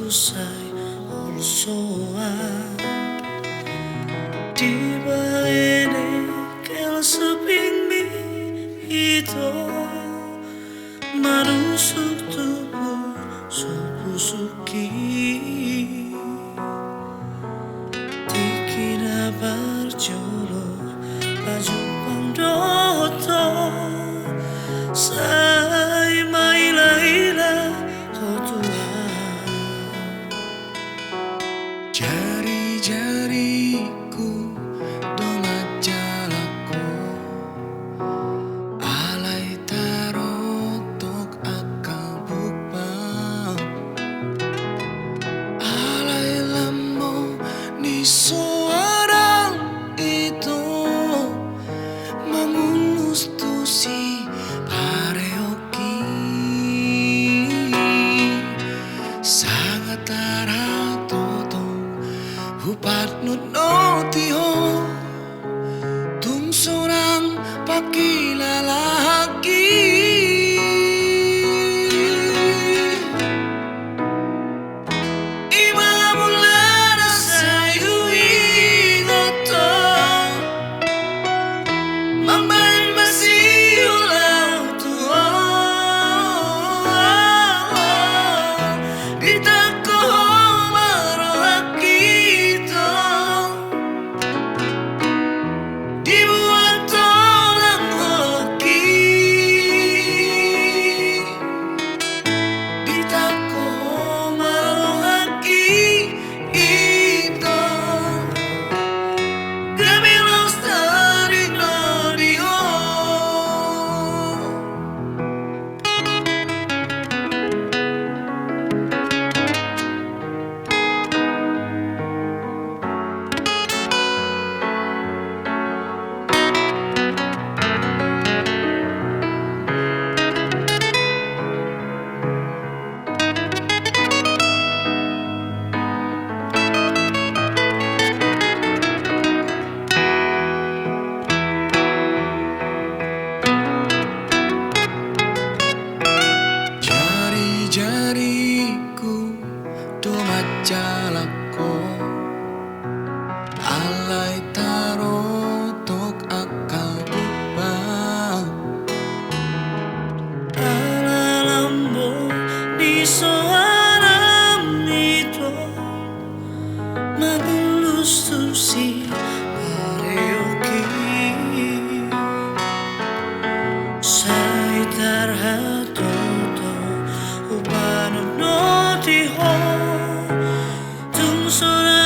usai olsoa di balene kel seping mi itu manusuk tubuh suki tikina barjolo baju pandoto sai maila jari-jariku domat jalaku alai tarotok akal bukbang alai lamo ni seorang itu mangulus tusi pareoki sangat Hupat nut notiho tung sorang pakilalaki Ima mulana sayu ingoto Mambain masih ulau tuo Ditako jariku domat jalako alai tarotok akal bukbang ala lambo di soaram itu mabulus tusi pareoki sai tarhato Ubano no ti ho tung sora